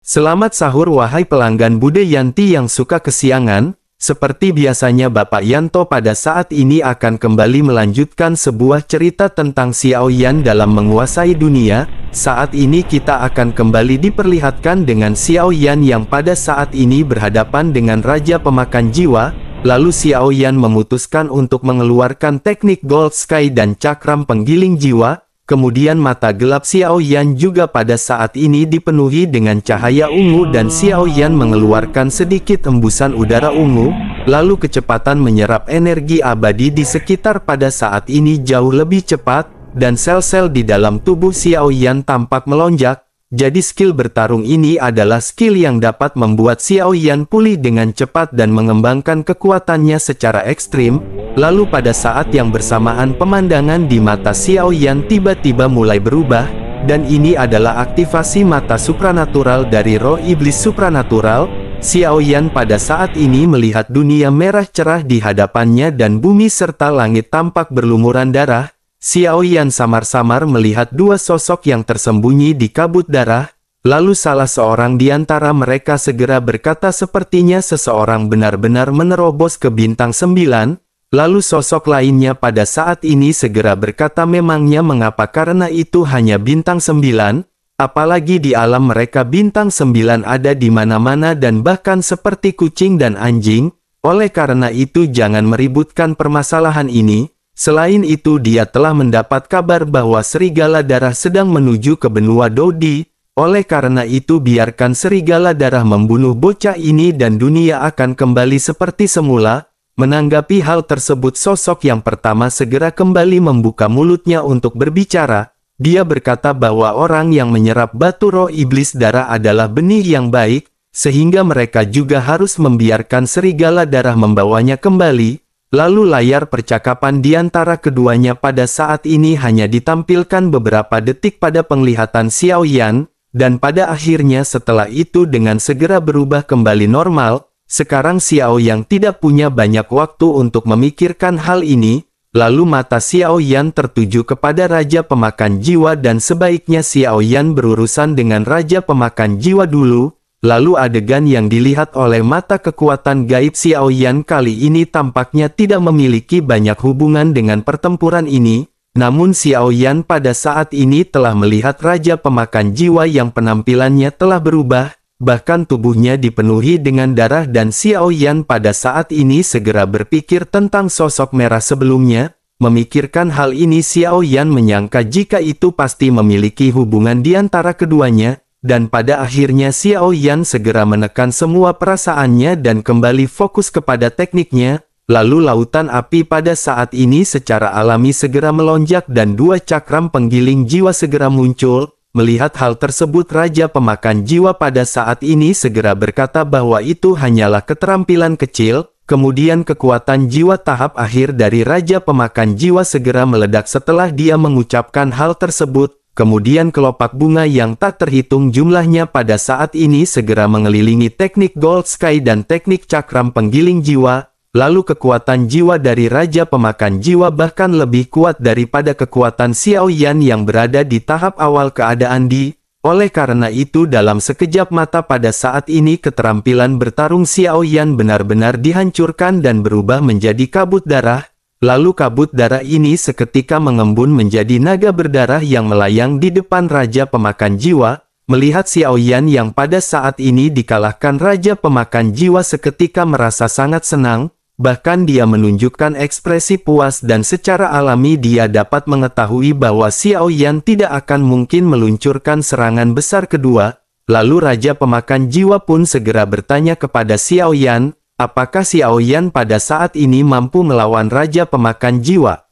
Selamat sahur wahai pelanggan Bude Yanti yang suka kesiangan. Seperti biasanya Bapak Yanto pada saat ini akan kembali melanjutkan sebuah cerita tentang Xiao Yan dalam menguasai dunia. Saat ini kita akan kembali diperlihatkan dengan Xiao Yan yang pada saat ini berhadapan dengan Raja Pemakan Jiwa. Lalu Xiao Yan memutuskan untuk mengeluarkan teknik Gold Sky dan Cakram Penggiling Jiwa. Kemudian mata gelap Xiao Yan juga pada saat ini dipenuhi dengan cahaya ungu dan Xiao Yan mengeluarkan sedikit embusan udara ungu, lalu kecepatan menyerap energi abadi di sekitar pada saat ini jauh lebih cepat, dan sel-sel di dalam tubuh Xiao Yan tampak melonjak. Jadi skill bertarung ini adalah skill yang dapat membuat Xiao Yan pulih dengan cepat dan mengembangkan kekuatannya secara ekstrim. Lalu pada saat yang bersamaan pemandangan di mata Xiao Yan tiba-tiba mulai berubah, dan ini adalah aktivasi mata supranatural dari roh iblis supranatural. Xiao Yan pada saat ini melihat dunia merah cerah di hadapannya dan bumi serta langit tampak berlumuran darah. Xiao Yan samar-samar melihat dua sosok yang tersembunyi di kabut darah, lalu salah seorang di antara mereka segera berkata sepertinya seseorang benar-benar menerobos ke bintang 9, lalu sosok lainnya pada saat ini segera berkata memangnya mengapa karena itu hanya bintang 9, apalagi di alam mereka bintang 9 ada di mana-mana dan bahkan seperti kucing dan anjing, oleh karena itu jangan meributkan permasalahan ini. Selain itu dia telah mendapat kabar bahwa serigala darah sedang menuju ke benua Dodi, oleh karena itu biarkan serigala darah membunuh bocah ini dan dunia akan kembali seperti semula. Menanggapi hal tersebut sosok yang pertama segera kembali membuka mulutnya untuk berbicara. Dia berkata bahwa orang yang menyerap batu roh iblis darah adalah benih yang baik, sehingga mereka juga harus membiarkan serigala darah membawanya kembali. Lalu layar percakapan di antara keduanya pada saat ini hanya ditampilkan beberapa detik pada penglihatan Xiao Yan, dan pada akhirnya setelah itu dengan segera berubah kembali normal. Sekarang Xiao Yan tidak punya banyak waktu untuk memikirkan hal ini, lalu mata Xiao Yan tertuju kepada Raja Pemakan Jiwa dan sebaiknya Xiao Yan berurusan dengan Raja Pemakan Jiwa dulu. Lalu adegan yang dilihat oleh mata kekuatan gaib Xiao Yan kali ini tampaknya tidak memiliki banyak hubungan dengan pertempuran ini, namun Xiao Yan pada saat ini telah melihat Raja Pemakan Jiwa yang penampilannya telah berubah, bahkan tubuhnya dipenuhi dengan darah dan Xiao Yan pada saat ini segera berpikir tentang sosok merah sebelumnya. Memikirkan hal ini Xiao Yan menyangka jika itu pasti memiliki hubungan di antara keduanya. Dan pada akhirnya Xiao Yan segera menekan semua perasaannya dan kembali fokus kepada tekniknya. Lalu lautan api pada saat ini secara alami segera melonjak dan dua cakram penggiling jiwa segera muncul. Melihat hal tersebut Raja Pemakan Jiwa pada saat ini segera berkata bahwa itu hanyalah keterampilan kecil. Kemudian kekuatan jiwa tahap akhir dari Raja Pemakan Jiwa segera meledak setelah dia mengucapkan hal tersebut. Kemudian kelopak bunga yang tak terhitung jumlahnya pada saat ini segera mengelilingi teknik Gold Sky dan teknik Cakram Penggiling Jiwa. Lalu kekuatan jiwa dari Raja Pemakan Jiwa bahkan lebih kuat daripada kekuatan Xiao Yan yang berada di tahap awal keadaan di. Oleh karena itu dalam sekejap mata pada saat ini keterampilan bertarung Xiao Yan benar-benar dihancurkan dan berubah menjadi kabut darah. Lalu kabut darah ini seketika mengembun menjadi naga berdarah yang melayang di depan Raja Pemakan Jiwa. Melihat Xiao Yan yang pada saat ini dikalahkan Raja Pemakan Jiwa seketika merasa sangat senang. Bahkan dia menunjukkan ekspresi puas dan secara alami dia dapat mengetahui bahwa Xiao Yan tidak akan mungkin meluncurkan serangan besar kedua. Lalu Raja Pemakan Jiwa pun segera bertanya kepada Xiao Yan. Apakah Xiao Yan pada saat ini mampu melawan Raja Pemakan Jiwa?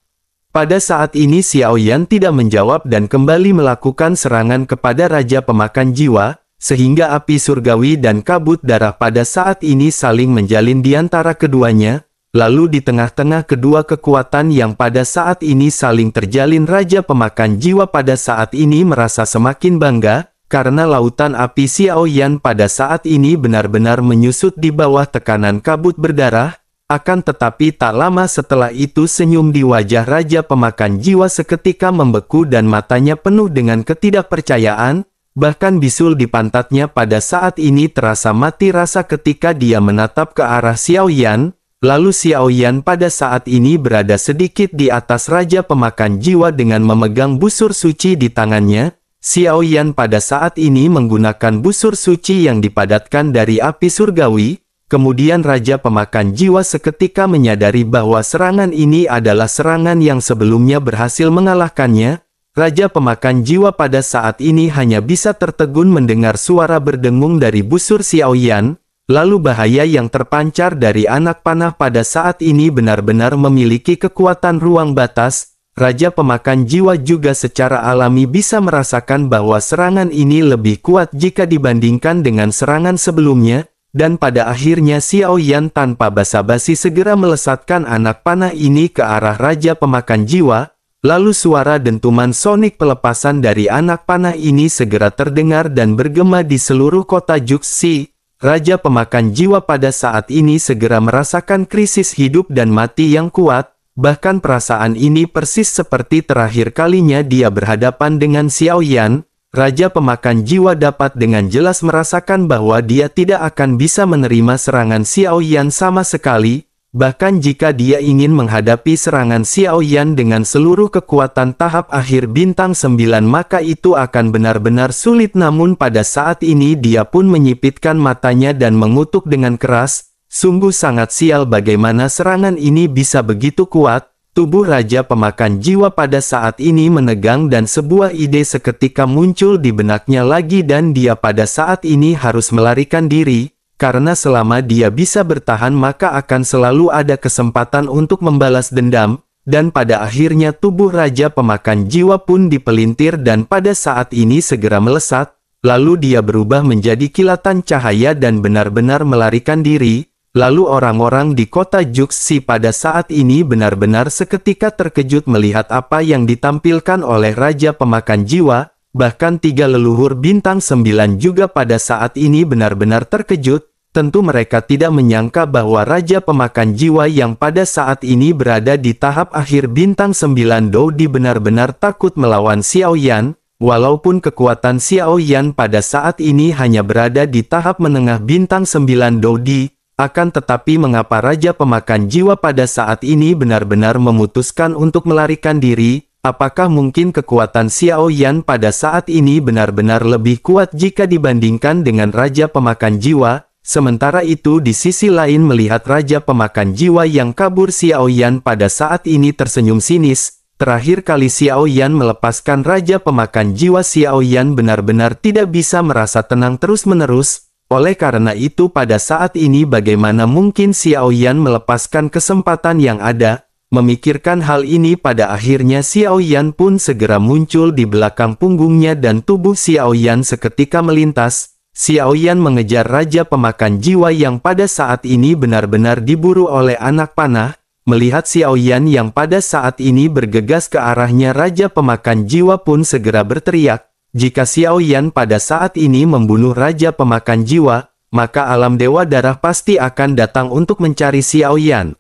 Pada saat ini Xiao Yan tidak menjawab dan kembali melakukan serangan kepada Raja Pemakan Jiwa, sehingga api surgawi dan kabut darah pada saat ini saling menjalin di antara keduanya. Lalu di tengah-tengah kedua kekuatan yang pada saat ini saling terjalin Raja Pemakan Jiwa pada saat ini merasa semakin bangga. Karena lautan api Xiao Yan pada saat ini benar-benar menyusut di bawah tekanan kabut berdarah, akan tetapi tak lama setelah itu senyum di wajah Raja Pemakan Jiwa seketika membeku dan matanya penuh dengan ketidakpercayaan. Bahkan bisul di pantatnya pada saat ini terasa mati rasa ketika dia menatap ke arah Xiao Yan. Lalu Xiao Yan pada saat ini berada sedikit di atas Raja Pemakan Jiwa dengan memegang busur suci di tangannya. Xiao Yan pada saat ini menggunakan busur suci yang dipadatkan dari api surgawi. Kemudian Raja Pemakan Jiwa seketika menyadari bahwa serangan ini adalah serangan yang sebelumnya berhasil mengalahkannya. Raja Pemakan Jiwa pada saat ini hanya bisa tertegun mendengar suara berdengung dari busur Xiao Yan. Lalu bahaya yang terpancar dari anak panah pada saat ini benar-benar memiliki kekuatan ruang batas. Raja Pemakan Jiwa juga secara alami bisa merasakan bahwa serangan ini lebih kuat jika dibandingkan dengan serangan sebelumnya. Dan pada akhirnya Xiao Yan tanpa basa-basi segera melesatkan anak panah ini ke arah Raja Pemakan Jiwa. Lalu suara dentuman sonik pelepasan dari anak panah ini segera terdengar dan bergema di seluruh kota Juxi. Raja Pemakan Jiwa pada saat ini segera merasakan krisis hidup dan mati yang kuat, bahkan perasaan ini persis seperti terakhir kalinya dia berhadapan dengan Xiao Yan. Raja Pemakan Jiwa dapat dengan jelas merasakan bahwa dia tidak akan bisa menerima serangan Xiao Yan sama sekali, bahkan jika dia ingin menghadapi serangan Xiao Yan dengan seluruh kekuatan tahap akhir bintang 9 maka itu akan benar-benar sulit. Namun pada saat ini dia pun menyipitkan matanya dan mengutuk dengan keras. Sungguh sangat sial bagaimana serangan ini bisa begitu kuat. Tubuh Raja Pemakan Jiwa pada saat ini menegang dan sebuah ide seketika muncul di benaknya lagi dan dia pada saat ini harus melarikan diri. Karena selama dia bisa bertahan maka akan selalu ada kesempatan untuk membalas dendam. Dan pada akhirnya tubuh Raja Pemakan Jiwa pun dipelintir dan pada saat ini segera melesat. Lalu dia berubah menjadi kilatan cahaya dan benar-benar melarikan diri. Lalu orang-orang di kota Juxi pada saat ini benar-benar seketika terkejut melihat apa yang ditampilkan oleh Raja Pemakan Jiwa. Bahkan 3 leluhur bintang 9 juga pada saat ini benar-benar terkejut. Tentu mereka tidak menyangka bahwa Raja Pemakan Jiwa yang pada saat ini berada di tahap akhir bintang 9 Doudi benar-benar takut melawan Xiao Yan. Walaupun kekuatan Xiao Yan pada saat ini hanya berada di tahap menengah bintang 9 Doudi, akan tetapi mengapa Raja Pemakan Jiwa pada saat ini benar-benar memutuskan untuk melarikan diri? Apakah mungkin kekuatan Xiao Yan pada saat ini benar-benar lebih kuat jika dibandingkan dengan Raja Pemakan Jiwa? Sementara itu di sisi lain melihat Raja Pemakan Jiwa yang kabur Xiao Yan pada saat ini tersenyum sinis. Terakhir kali Xiao Yan melepaskan Raja Pemakan Jiwa, Xiao Yan benar-benar tidak bisa merasa tenang terus-menerus. Oleh karena itu pada saat ini bagaimana mungkin Xiao Yan melepaskan kesempatan yang ada? Memikirkan hal ini pada akhirnya Xiao Yan pun segera muncul di belakang punggungnya dan tubuh Xiao Yan seketika melintas. Xiao Yan mengejar Raja Pemakan Jiwa yang pada saat ini benar-benar diburu oleh anak panah. Melihat Xiao Yan yang pada saat ini bergegas ke arahnya, Raja Pemakan Jiwa pun segera berteriak. Jika Xiao Yan pada saat ini membunuh Raja Pemakan Jiwa, maka alam Dewa Darah pasti akan datang untuk mencari Xiao Yan.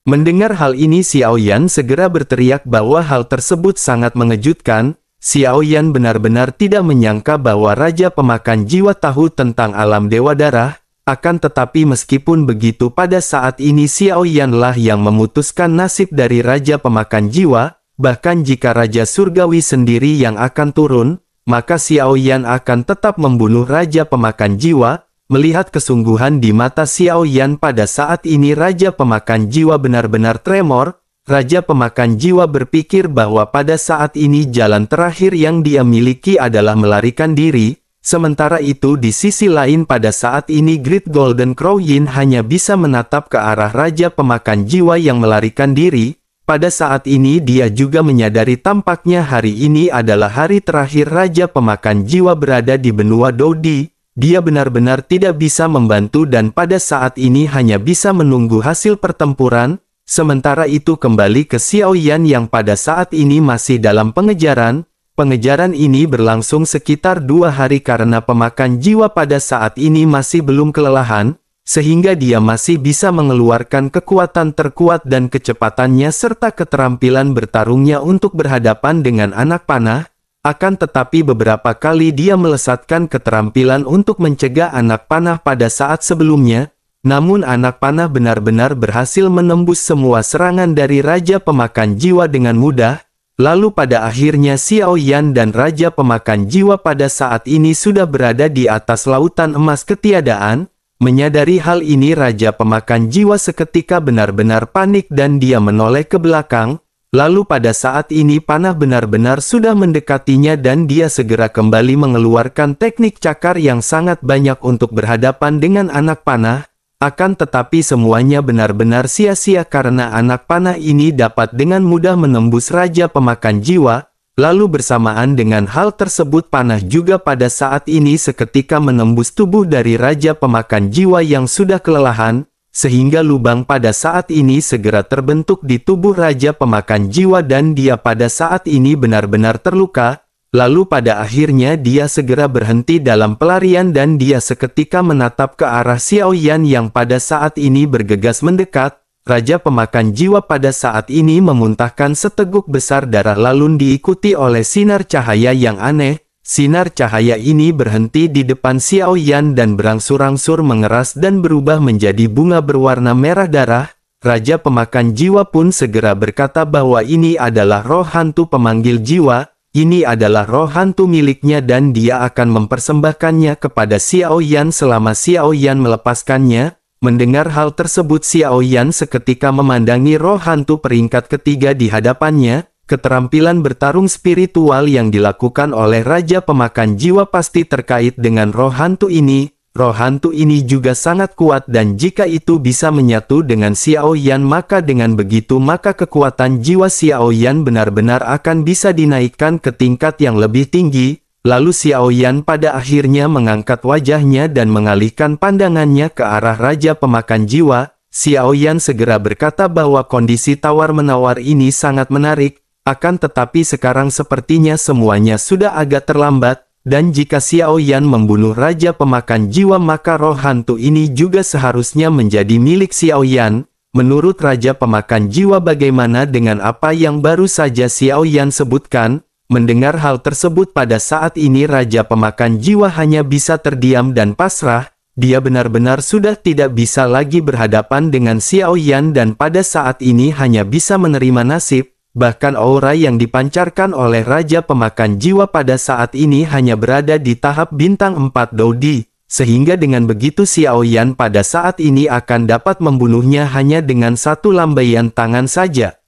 Mendengar hal ini Xiao Yan segera berteriak bahwa hal tersebut sangat mengejutkan. Xiao Yan benar-benar tidak menyangka bahwa Raja Pemakan Jiwa tahu tentang alam Dewa Darah. Akan tetapi meskipun begitu pada saat ini Xiao Yan lah yang memutuskan nasib dari Raja Pemakan Jiwa. Bahkan jika Raja Surgawi sendiri yang akan turun, maka Xiao Yan akan tetap membunuh Raja Pemakan Jiwa. Melihat kesungguhan di mata Xiao Yan pada saat ini Raja Pemakan Jiwa benar-benar tremor. Raja Pemakan Jiwa berpikir bahwa pada saat ini jalan terakhir yang dia miliki adalah melarikan diri. Sementara itu di sisi lain pada saat ini Great Golden Crow Yin hanya bisa menatap ke arah Raja Pemakan Jiwa yang melarikan diri. Pada saat ini dia juga menyadari tampaknya hari ini adalah hari terakhir Raja Pemakan Jiwa berada di benua Doudi. Dia benar-benar tidak bisa membantu dan pada saat ini hanya bisa menunggu hasil pertempuran. Sementara itu kembali ke Xiao Yan yang pada saat ini masih dalam pengejaran. Pengejaran ini berlangsung sekitar 2 hari karena Pemakan Jiwa pada saat ini masih belum kelelahan. Sehingga dia masih bisa mengeluarkan kekuatan terkuat dan kecepatannya serta keterampilan bertarungnya untuk berhadapan dengan anak panah. Akan tetapi beberapa kali dia melesatkan keterampilan untuk mencegah anak panah pada saat sebelumnya, namun anak panah benar-benar berhasil menembus semua serangan dari Raja Pemakan Jiwa dengan mudah. Lalu pada akhirnya Xiao Yan dan Raja Pemakan Jiwa pada saat ini sudah berada di atas lautan emas ketiadaan. Menyadari hal ini Raja Pemakan Jiwa seketika benar-benar panik dan dia menoleh ke belakang. Lalu pada saat ini panah benar-benar sudah mendekatinya dan dia segera kembali mengeluarkan teknik cakar yang sangat banyak untuk berhadapan dengan anak panah. Akan tetapi semuanya benar-benar sia-sia karena anak panah ini dapat dengan mudah menembus Raja Pemakan Jiwa. Lalu bersamaan dengan hal tersebut panah juga pada saat ini seketika menembus tubuh dari Raja Pemakan Jiwa yang sudah kelelahan, sehingga lubang pada saat ini segera terbentuk di tubuh Raja Pemakan Jiwa dan dia pada saat ini benar-benar terluka. Lalu pada akhirnya dia segera berhenti dalam pelarian dan dia seketika menatap ke arah Xiao Yan yang pada saat ini bergegas mendekat. Raja Pemakan Jiwa pada saat ini memuntahkan seteguk besar darah lalu diikuti oleh sinar cahaya yang aneh. Sinar cahaya ini berhenti di depan Xiao Yan dan berangsur-angsur mengeras dan berubah menjadi bunga berwarna merah darah. Raja Pemakan Jiwa pun segera berkata bahwa ini adalah roh hantu pemanggil jiwa. Ini adalah roh hantu miliknya dan dia akan mempersembahkannya kepada Xiao Yan selama Xiao Yan melepaskannya. Mendengar hal tersebut Xiao Yan seketika memandangi roh hantu peringkat ketiga di hadapannya. Keterampilan bertarung spiritual yang dilakukan oleh Raja Pemakan Jiwa pasti terkait dengan roh hantu ini. Roh hantu ini juga sangat kuat dan jika itu bisa menyatu dengan Xiao Yan maka dengan begitu maka kekuatan jiwa Xiao Yan benar-benar akan bisa dinaikkan ke tingkat yang lebih tinggi. Lalu Xiao Yan pada akhirnya mengangkat wajahnya dan mengalihkan pandangannya ke arah Raja Pemakan Jiwa. Xiao Yan segera berkata bahwa kondisi tawar-menawar ini sangat menarik, akan tetapi sekarang sepertinya semuanya sudah agak terlambat. Dan jika Xiao Yan membunuh Raja Pemakan Jiwa maka roh hantu ini juga seharusnya menjadi milik Xiao Yan. Menurut Raja Pemakan Jiwa bagaimana dengan apa yang baru saja Xiao Yan sebutkan? Mendengar hal tersebut pada saat ini Raja Pemakan Jiwa hanya bisa terdiam dan pasrah. Dia benar-benar sudah tidak bisa lagi berhadapan dengan Xiao Yan dan pada saat ini hanya bisa menerima nasib. Bahkan aura yang dipancarkan oleh Raja Pemakan Jiwa pada saat ini hanya berada di tahap bintang 4 Doudi, sehingga dengan begitu Xiao Yan pada saat ini akan dapat membunuhnya hanya dengan satu lambaian tangan saja.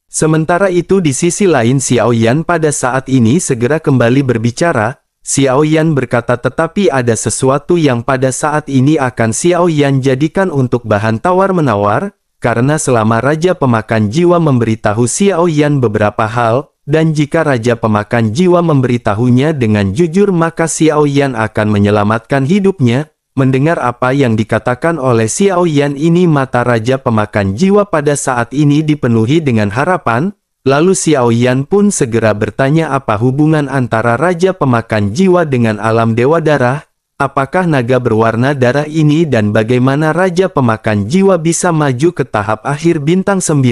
Sementara itu di sisi lain Xiao Yan pada saat ini segera kembali berbicara. Xiao Yan berkata tetapi ada sesuatu yang pada saat ini akan Xiao Yan jadikan untuk bahan tawar-menawar. Karena selama Raja Pemakan Jiwa memberitahu Xiao Yan beberapa hal, dan jika Raja Pemakan Jiwa memberitahunya dengan jujur maka Xiao Yan akan menyelamatkan hidupnya. Mendengar apa yang dikatakan oleh Xiao Yan ini mata Raja Pemakan Jiwa pada saat ini dipenuhi dengan harapan. Lalu Xiao Yan pun segera bertanya apa hubungan antara Raja Pemakan Jiwa dengan alam Dewa Darah. Apakah naga berwarna darah ini dan bagaimana Raja Pemakan Jiwa bisa maju ke tahap akhir bintang 9?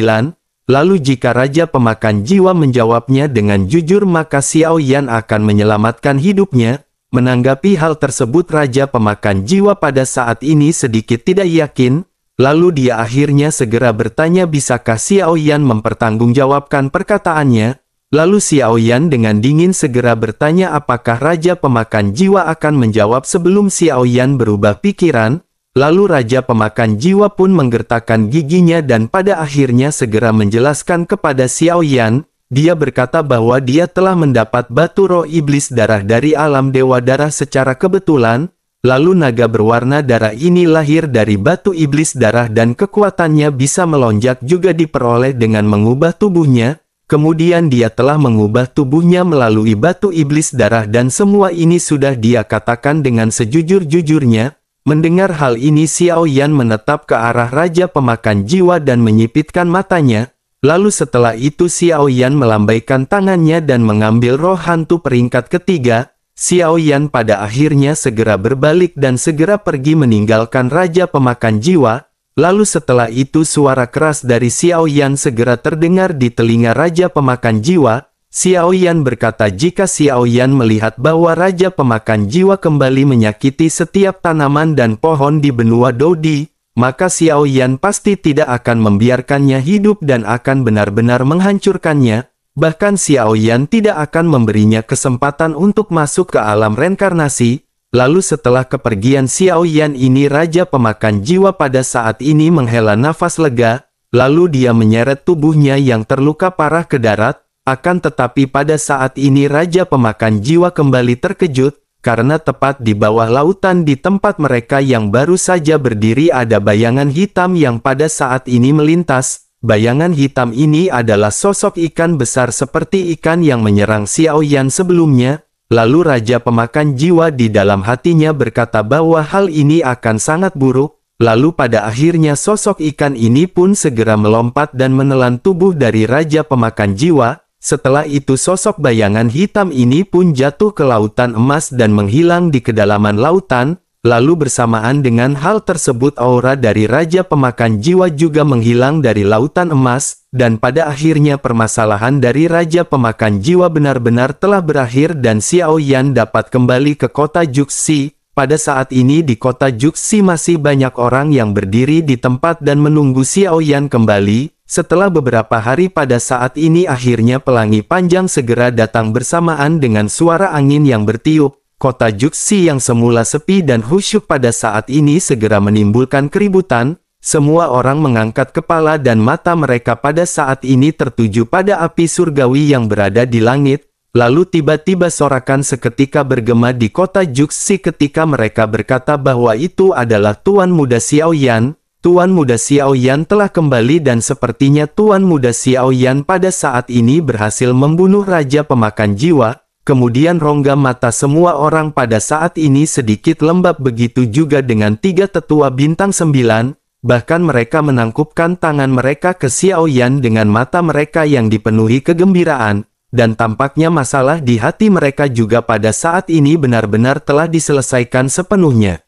Lalu jika Raja Pemakan Jiwa menjawabnya dengan jujur maka Xiao Yan akan menyelamatkan hidupnya. Menanggapi hal tersebut Raja Pemakan Jiwa pada saat ini sedikit tidak yakin. Lalu dia akhirnya segera bertanya bisakah Xiao Yan mempertanggungjawabkan perkataannya? Lalu Xiao Yan dengan dingin segera bertanya apakah Raja Pemakan Jiwa akan menjawab sebelum Xiao Yan berubah pikiran. Lalu Raja Pemakan Jiwa pun menggertakkan giginya dan pada akhirnya segera menjelaskan kepada Xiao Yan. Dia berkata bahwa dia telah mendapat batu roh iblis darah dari alam Dewa Darah secara kebetulan. Lalu naga berwarna darah ini lahir dari batu iblis darah dan kekuatannya bisa melonjak juga diperoleh dengan mengubah tubuhnya. Kemudian dia telah mengubah tubuhnya melalui batu iblis darah dan semua ini sudah dia katakan dengan sejujur-jujurnya. Mendengar hal ini Xiao Yan menetap ke arah Raja Pemakan Jiwa dan menyipitkan matanya. Lalu setelah itu Xiao Yan melambaikan tangannya dan mengambil roh hantu peringkat ketiga. Xiao Yan pada akhirnya segera berbalik dan segera pergi meninggalkan Raja Pemakan Jiwa. Lalu setelah itu suara keras dari Xiao Yan segera terdengar di telinga Raja Pemakan Jiwa. Xiao Yan berkata jika Xiao Yan melihat bahwa Raja Pemakan Jiwa kembali menyakiti setiap tanaman dan pohon di benua Dodi, maka Xiao Yan pasti tidak akan membiarkannya hidup dan akan benar-benar menghancurkannya. Bahkan Xiao Yan tidak akan memberinya kesempatan untuk masuk ke alam reinkarnasi. Lalu setelah kepergian Xiao Yan ini, Raja Pemakan Jiwa pada saat ini menghela nafas lega, lalu dia menyeret tubuhnya yang terluka parah ke darat. Akan tetapi pada saat ini Raja Pemakan Jiwa kembali terkejut, karena tepat di bawah lautan di tempat mereka yang baru saja berdiri ada bayangan hitam yang pada saat ini melintas. Bayangan hitam ini adalah sosok ikan besar seperti ikan yang menyerang Xiao Yan sebelumnya. Lalu Raja Pemakan Jiwa di dalam hatinya berkata bahwa hal ini akan sangat buruk. Lalu pada akhirnya sosok ikan ini pun segera melompat dan menelan tubuh dari Raja Pemakan Jiwa. Setelah itu sosok bayangan hitam ini pun jatuh ke lautan emas dan menghilang di kedalaman lautan. Lalu bersamaan dengan hal tersebut aura dari Raja Pemakan Jiwa juga menghilang dari lautan emas. Dan pada akhirnya permasalahan dari Raja Pemakan Jiwa benar-benar telah berakhir dan Xiao Yan dapat kembali ke kota Juxi. Pada saat ini di kota Juxi masih banyak orang yang berdiri di tempat dan menunggu Xiao Yan kembali. Setelah beberapa hari pada saat ini akhirnya pelangi panjang segera datang bersamaan dengan suara angin yang bertiup. Kota Juxi yang semula sepi dan khusyuk pada saat ini segera menimbulkan keributan. Semua orang mengangkat kepala dan mata mereka pada saat ini tertuju pada api surgawi yang berada di langit. Lalu tiba-tiba sorakan seketika bergema di kota Juxi ketika mereka berkata bahwa itu adalah Tuan Muda Xiao Yan. Tuan Muda Xiao Yan telah kembali dan sepertinya Tuan Muda Xiao Yan pada saat ini berhasil membunuh Raja Pemakan Jiwa. Kemudian rongga mata semua orang pada saat ini sedikit lembab, begitu juga dengan 3 tetua bintang 9. Bahkan mereka menangkupkan tangan mereka ke Xiao Yan dengan mata mereka yang dipenuhi kegembiraan. Dan tampaknya masalah di hati mereka juga pada saat ini benar-benar telah diselesaikan sepenuhnya.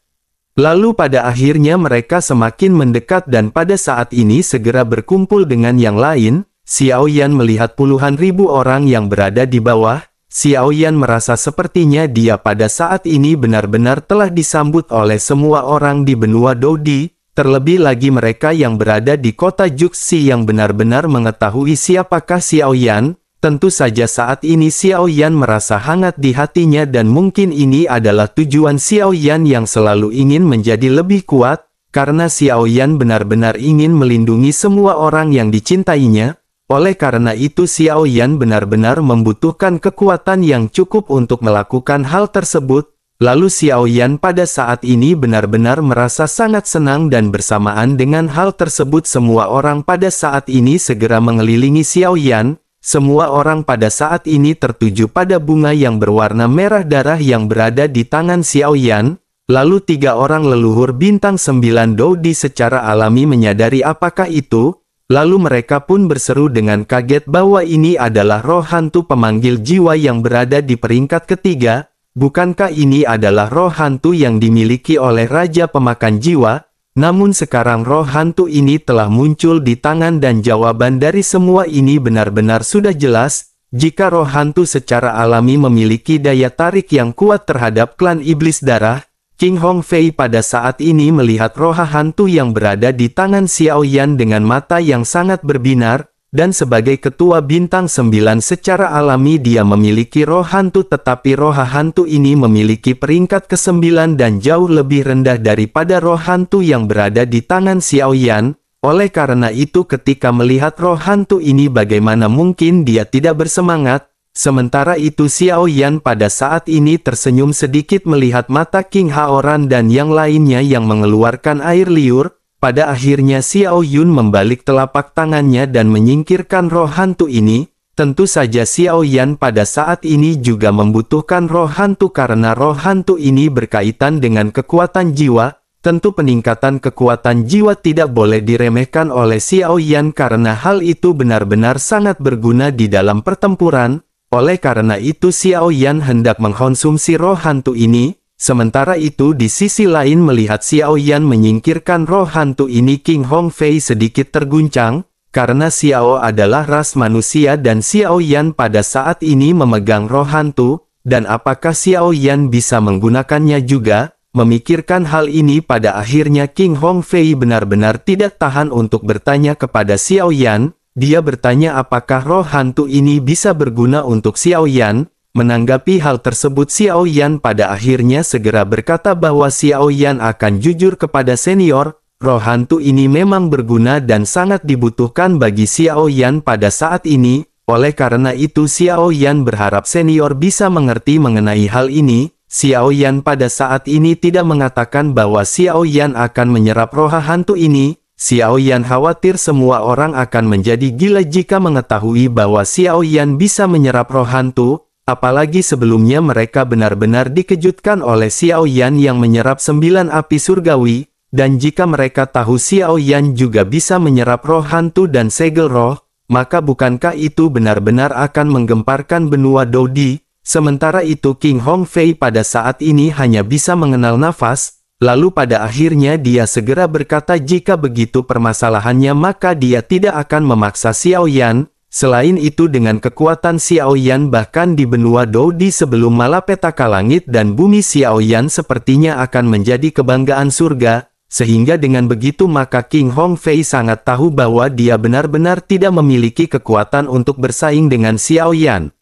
Lalu pada akhirnya mereka semakin mendekat dan pada saat ini segera berkumpul dengan yang lain. Xiao Yan melihat puluhan ribu orang yang berada di bawah. Xiao Yan merasa sepertinya dia pada saat ini benar-benar telah disambut oleh semua orang di benua Dodi. Terlebih lagi mereka yang berada di kota Juxi yang benar-benar mengetahui siapakah Xiao Yan. Tentu saja saat ini Xiao Yan merasa hangat di hatinya dan mungkin ini adalah tujuan Xiao Yan yang selalu ingin menjadi lebih kuat, karena Xiao Yan benar-benar ingin melindungi semua orang yang dicintainya. Oleh karena itu Xiao Yan benar-benar membutuhkan kekuatan yang cukup untuk melakukan hal tersebut. Lalu Xiao Yan pada saat ini benar-benar merasa sangat senang dan bersamaan dengan hal tersebut semua orang pada saat ini segera mengelilingi Xiao Yan. Semua orang pada saat ini tertuju pada bunga yang berwarna merah darah yang berada di tangan Xiao Yan. Lalu 3 orang leluhur bintang 9 Dodi secara alami menyadari apakah itu. Lalu mereka pun berseru dengan kaget bahwa ini adalah roh hantu pemanggil jiwa yang berada di peringkat ketiga. Bukankah ini adalah roh hantu yang dimiliki oleh Raja Pemakan Jiwa? Namun sekarang roh hantu ini telah muncul di tangan dan jawaban dari semua ini benar-benar sudah jelas. Jika roh hantu secara alami memiliki daya tarik yang kuat terhadap klan iblis darah, King Hong Fei pada saat ini melihat roh hantu yang berada di tangan Xiao Yan dengan mata yang sangat berbinar. Dan sebagai ketua bintang 9 secara alami dia memiliki roh hantu, tetapi roh hantu ini memiliki peringkat ke-9 dan jauh lebih rendah daripada roh hantu yang berada di tangan Xiao Yan. Oleh karena itu ketika melihat roh hantu ini bagaimana mungkin dia tidak bersemangat. Sementara itu Xiao Yan pada saat ini tersenyum sedikit melihat mata King Haoran dan yang lainnya yang mengeluarkan air liur. Pada akhirnya Xiao Yun membalik telapak tangannya dan menyingkirkan roh hantu ini. Tentu saja Xiao Yan pada saat ini juga membutuhkan roh hantu karena roh hantu ini berkaitan dengan kekuatan jiwa. Tentu peningkatan kekuatan jiwa tidak boleh diremehkan oleh Xiao Yan karena hal itu benar-benar sangat berguna di dalam pertempuran. Oleh karena itu Xiao Yan hendak mengkonsumsi roh hantu ini. Sementara itu di sisi lain melihat Xiao Yan menyingkirkan roh hantu ini King Hong Fei sedikit terguncang, karena Xiao adalah ras manusia dan Xiao Yan pada saat ini memegang roh hantu, dan apakah Xiao Yan bisa menggunakannya juga? Memikirkan hal ini pada akhirnya King Hong Fei benar-benar tidak tahan untuk bertanya kepada Xiao Yan. Dia bertanya apakah roh hantu ini bisa berguna untuk Xiao Yan. Menanggapi hal tersebut Xiao Yan pada akhirnya segera berkata bahwa Xiao Yan akan jujur kepada senior. Roh hantu ini memang berguna dan sangat dibutuhkan bagi Xiao Yan pada saat ini. Oleh karena itu Xiao Yan berharap senior bisa mengerti mengenai hal ini. Xiao Yan pada saat ini tidak mengatakan bahwa Xiao Yan akan menyerap roh hantu ini. Xiao Yan khawatir semua orang akan menjadi gila jika mengetahui bahwa Xiao Yan bisa menyerap roh hantu. Apalagi sebelumnya mereka benar-benar dikejutkan oleh Xiao Yan yang menyerap 9 api surgawi. Dan jika mereka tahu Xiao Yan juga bisa menyerap roh hantu dan segel roh, maka bukankah itu benar-benar akan menggemparkan benua Dodi? Sementara itu King Hong Fei pada saat ini hanya bisa mengenal nafas, lalu pada akhirnya dia segera berkata jika begitu permasalahannya maka dia tidak akan memaksa Xiao Yan. Selain itu dengan kekuatan Xiao Yan bahkan di benua Dodi sebelum malapetaka langit dan bumi Xiao Yan sepertinya akan menjadi kebanggaan surga. Sehingga dengan begitu maka King Hong Fei sangat tahu bahwa dia benar-benar tidak memiliki kekuatan untuk bersaing dengan Xiao Yan.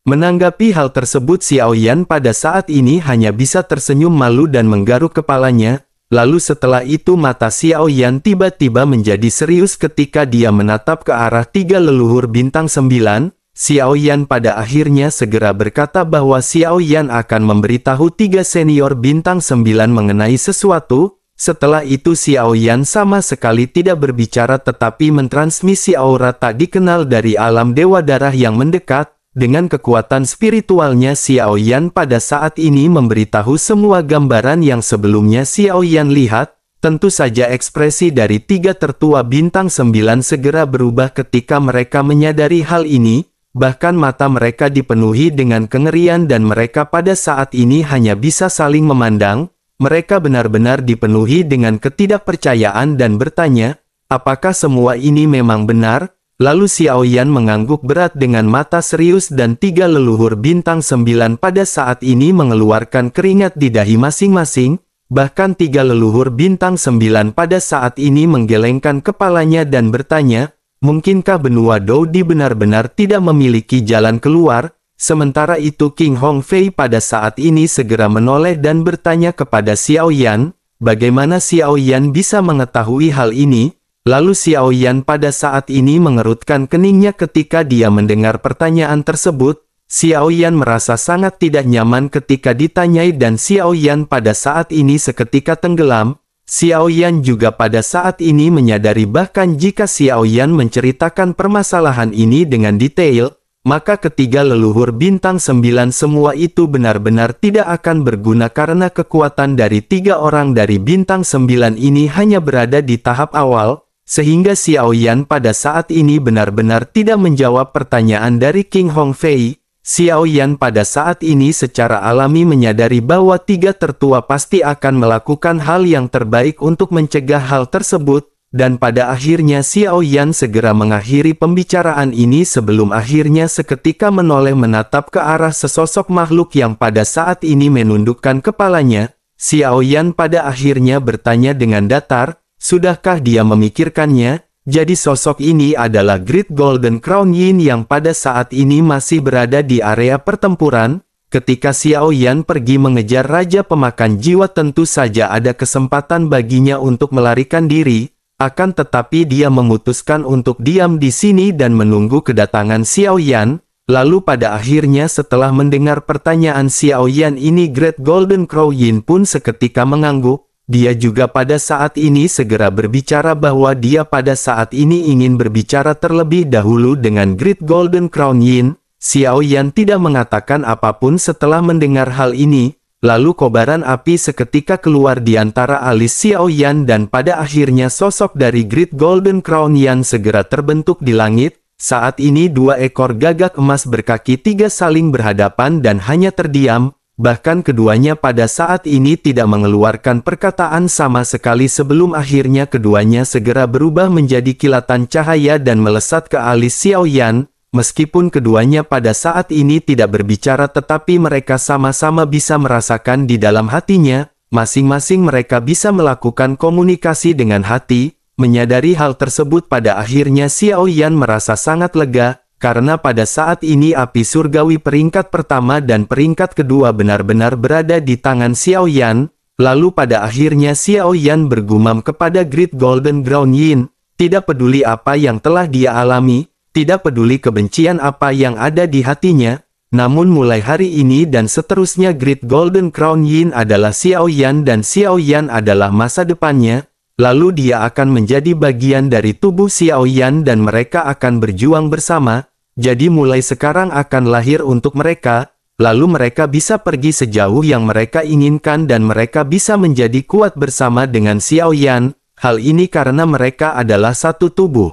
Menanggapi hal tersebut Xiao Yan pada saat ini hanya bisa tersenyum malu dan menggaruk kepalanya. Lalu setelah itu mata Xiao Yan tiba-tiba menjadi serius ketika dia menatap ke arah 3 leluhur bintang 9. Xiao Yan pada akhirnya segera berkata bahwa Xiao Yan akan memberitahu 3 senior bintang 9 mengenai sesuatu. Setelah itu Xiao Yan sama sekali tidak berbicara tetapi mentransmisi aura tak dikenal dari alam dewa darah yang mendekat. Dengan kekuatan spiritualnya Xiao Yan pada saat ini memberitahu semua gambaran yang sebelumnya Xiao Yan lihat. Tentu saja ekspresi dari 3 tertua bintang 9 segera berubah ketika mereka menyadari hal ini. Bahkan mata mereka dipenuhi dengan kengerian dan mereka pada saat ini hanya bisa saling memandang. Mereka benar-benar dipenuhi dengan ketidakpercayaan dan bertanya, apakah semua ini memang benar? Lalu Xiao Yan mengangguk berat dengan mata serius dan 3 leluhur bintang 9 pada saat ini mengeluarkan keringat di dahi masing-masing. Bahkan 3 leluhur bintang 9 pada saat ini menggelengkan kepalanya dan bertanya, mungkinkah benua Dodi benar-benar tidak memiliki jalan keluar? Sementara itu King Hong Fei pada saat ini segera menoleh dan bertanya kepada Xiao Yan, bagaimana Xiao Yan bisa mengetahui hal ini? Lalu Xiao Yan pada saat ini mengerutkan keningnya ketika dia mendengar pertanyaan tersebut. Xiao Yan merasa sangat tidak nyaman ketika ditanyai dan Xiao Yan pada saat ini seketika tenggelam. Xiao Yan juga pada saat ini menyadari bahkan jika Xiao Yan menceritakan permasalahan ini dengan detail, maka ketiga leluhur bintang 9 semua itu benar-benar tidak akan berguna karena kekuatan dari 3 orang dari bintang 9 ini hanya berada di tahap awal, sehingga Xiao Yan pada saat ini benar-benar tidak menjawab pertanyaan dari King Hong Fei. Xiao Yan pada saat ini secara alami menyadari bahwa 3 tertua pasti akan melakukan hal yang terbaik untuk mencegah hal tersebut. Dan pada akhirnya Xiao Yan segera mengakhiri pembicaraan ini sebelum akhirnya seketika menoleh menatap ke arah sesosok makhluk yang pada saat ini menundukkan kepalanya. Xiao Yan pada akhirnya bertanya dengan datar, sudahkah dia memikirkannya? Jadi sosok ini adalah Great Golden Crown Yin yang pada saat ini masih berada di area pertempuran. Ketika Xiao Yan pergi mengejar Raja Pemakan Jiwa tentu saja ada kesempatan baginya untuk melarikan diri. Akan tetapi dia memutuskan untuk diam di sini dan menunggu kedatangan Xiao Yan. Lalu pada akhirnya setelah mendengar pertanyaan Xiao Yan ini Great Golden Crown Yin pun seketika mengangguk. Dia juga pada saat ini segera berbicara bahwa dia pada saat ini ingin berbicara terlebih dahulu dengan Great Golden Crown Yin. Xiao Yan tidak mengatakan apapun setelah mendengar hal ini. Lalu kobaran api seketika keluar di antara alis Xiao Yan dan pada akhirnya sosok dari Great Golden Crown Yan segera terbentuk di langit. Saat ini 2 ekor gagak emas berkaki 3 saling berhadapan dan hanya terdiam. bahkan keduanya pada saat ini tidak mengeluarkan perkataan sama sekali sebelum akhirnya keduanya segera berubah menjadi kilatan cahaya dan melesat ke alis Xiao Yan. Meskipun keduanya pada saat ini tidak berbicara tetapi mereka sama-sama bisa merasakan di dalam hatinya, masing-masing mereka bisa melakukan komunikasi dengan hati. Menyadari hal tersebut pada akhirnya Xiao Yan merasa sangat lega, karena pada saat ini api surgawi peringkat pertama dan peringkat kedua benar-benar berada di tangan Xiao Yan. Lalu pada akhirnya Xiao Yan bergumam kepada Great Golden Ground Yin, tidak peduli apa yang telah dia alami, tidak peduli kebencian apa yang ada di hatinya, namun mulai hari ini dan seterusnya Great Golden Crown Yin adalah Xiao Yan dan Xiao Yan adalah masa depannya, lalu dia akan menjadi bagian dari tubuh Xiao Yan dan mereka akan berjuang bersama, jadi mulai sekarang akan lahir untuk mereka, lalu mereka bisa pergi sejauh yang mereka inginkan dan mereka bisa menjadi kuat bersama dengan Xiao Yan, hal ini karena mereka adalah satu tubuh.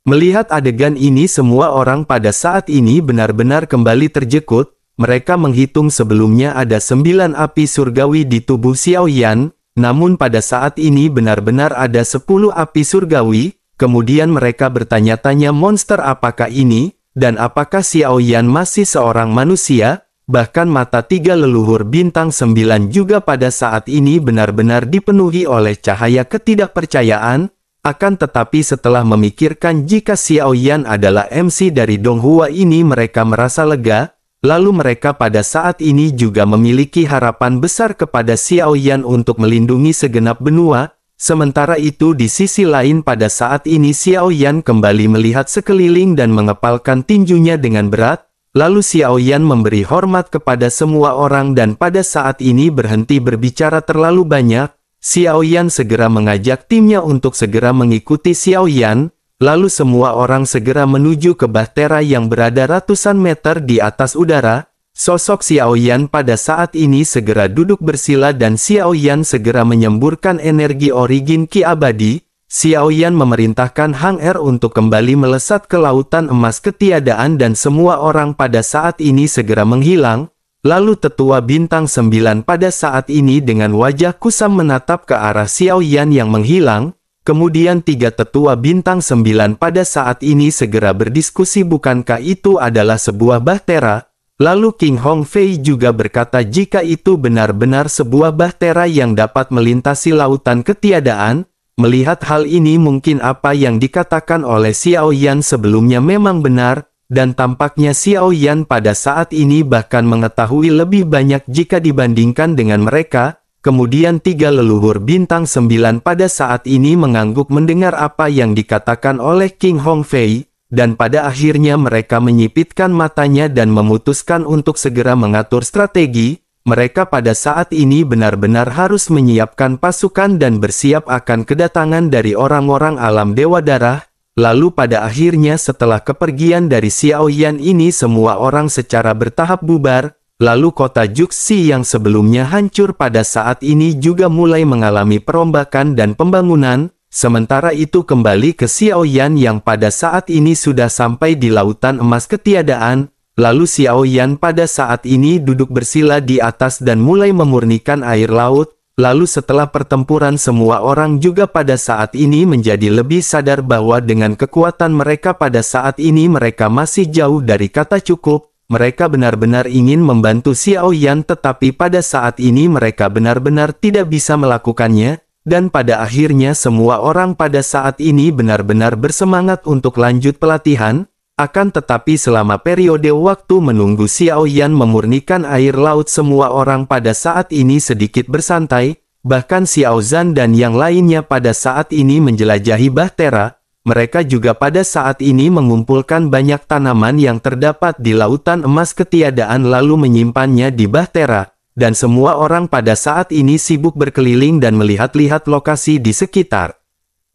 Melihat adegan ini semua orang pada saat ini benar-benar kembali terjekut, mereka menghitung sebelumnya ada 9 api surgawi di tubuh Xiao Yan, namun pada saat ini benar-benar ada 10 api surgawi, kemudian mereka bertanya-tanya monster apakah ini, dan apakah Xiao Yan masih seorang manusia, bahkan mata 3 leluhur bintang 9 juga pada saat ini benar-benar dipenuhi oleh cahaya ketidakpercayaan. Akan tetapi setelah memikirkan jika Xiao Yan adalah MC dari Donghua ini mereka merasa lega, lalu mereka pada saat ini juga memiliki harapan besar kepada Xiao Yan untuk melindungi segenap benua, sementara itu di sisi lain pada saat ini Xiao Yan kembali melihat sekeliling dan mengepalkan tinjunya dengan berat, lalu Xiao Yan memberi hormat kepada semua orang dan pada saat ini berhenti berbicara terlalu banyak. Xiao Yan segera mengajak timnya untuk segera mengikuti Xiao Yan, lalu semua orang segera menuju ke bahtera yang berada ratusan meter di atas udara. Sosok Xiao Yan pada saat ini segera duduk bersila dan Xiao Yan segera menyemburkan energi origin Qi abadi. Xiao Yan memerintahkan Hang Er untuk kembali melesat ke lautan emas ketiadaan dan semua orang pada saat ini segera menghilang. Lalu tetua bintang 9 pada saat ini dengan wajah kusam menatap ke arah Xiao Yan yang menghilang, kemudian 3 tetua bintang 9 pada saat ini segera berdiskusi bukankah itu adalah sebuah bahtera, lalu King Hong Fei juga berkata jika itu benar-benar sebuah bahtera yang dapat melintasi lautan ketiadaan, melihat hal ini mungkin apa yang dikatakan oleh Xiao Yan sebelumnya memang benar, dan tampaknya Xiao Yan pada saat ini bahkan mengetahui lebih banyak jika dibandingkan dengan mereka. Kemudian 3 leluhur bintang 9 pada saat ini mengangguk mendengar apa yang dikatakan oleh King Hong Fei, dan pada akhirnya mereka menyipitkan matanya dan memutuskan untuk segera mengatur strategi. Mereka pada saat ini benar-benar harus menyiapkan pasukan dan bersiap akan kedatangan dari orang-orang alam Dewa Darah. Lalu pada akhirnya setelah kepergian dari Xiao Yan ini semua orang secara bertahap bubar, lalu kota Juxi yang sebelumnya hancur pada saat ini juga mulai mengalami perombakan dan pembangunan, sementara itu kembali ke Xiao Yan yang pada saat ini sudah sampai di lautan emas ketiadaan, lalu Xiao Yan pada saat ini duduk bersila di atas dan mulai memurnikan air laut. Lalu setelah pertempuran semua orang juga pada saat ini menjadi lebih sadar bahwa dengan kekuatan mereka pada saat ini mereka masih jauh dari kata cukup. Mereka benar-benar ingin membantu Xiao Yan tetapi pada saat ini mereka benar-benar tidak bisa melakukannya. Dan pada akhirnya semua orang pada saat ini benar-benar bersemangat untuk lanjut pelatihan. Akan tetapi selama periode waktu menunggu Xiao Yan memurnikan air laut semua orang pada saat ini sedikit bersantai, bahkan Xiao Zhan dan yang lainnya pada saat ini menjelajahi bahtera, mereka juga pada saat ini mengumpulkan banyak tanaman yang terdapat di lautan emas ketiadaan lalu menyimpannya di bahtera, dan semua orang pada saat ini sibuk berkeliling dan melihat-lihat lokasi di sekitar.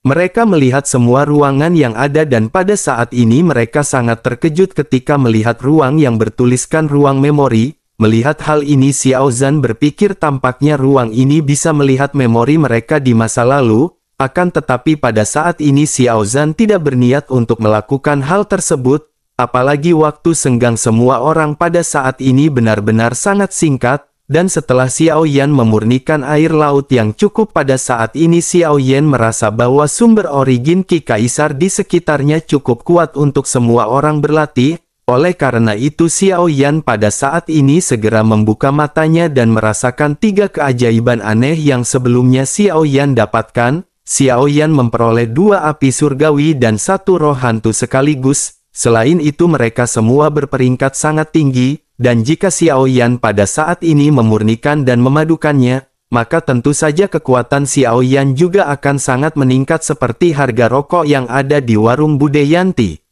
Mereka melihat semua ruangan yang ada dan pada saat ini mereka sangat terkejut ketika melihat ruang yang bertuliskan ruang memori. Melihat hal ini Xiao Zhan berpikir tampaknya ruang ini bisa melihat memori mereka di masa lalu, akan tetapi pada saat ini Xiao Zhan tidak berniat untuk melakukan hal tersebut, apalagi waktu senggang semua orang pada saat ini benar-benar sangat singkat. Dan setelah Xiao Yan memurnikan air laut yang cukup pada saat ini, Xiao Yan merasa bahwa sumber origin Ki Kaisar di sekitarnya cukup kuat untuk semua orang berlatih. Oleh karena itu Xiao Yan pada saat ini segera membuka matanya dan merasakan 3 keajaiban aneh yang sebelumnya Xiao Yan dapatkan. Xiao Yan memperoleh 2 api surgawi dan 1 roh hantu sekaligus. Selain itu mereka semua berperingkat sangat tinggi. Dan jika Xiao Yan pada saat ini memurnikan dan memadukannya, maka tentu saja kekuatan Xiao Yan juga akan sangat meningkat seperti harga rokok yang ada di warung Bude Yanti.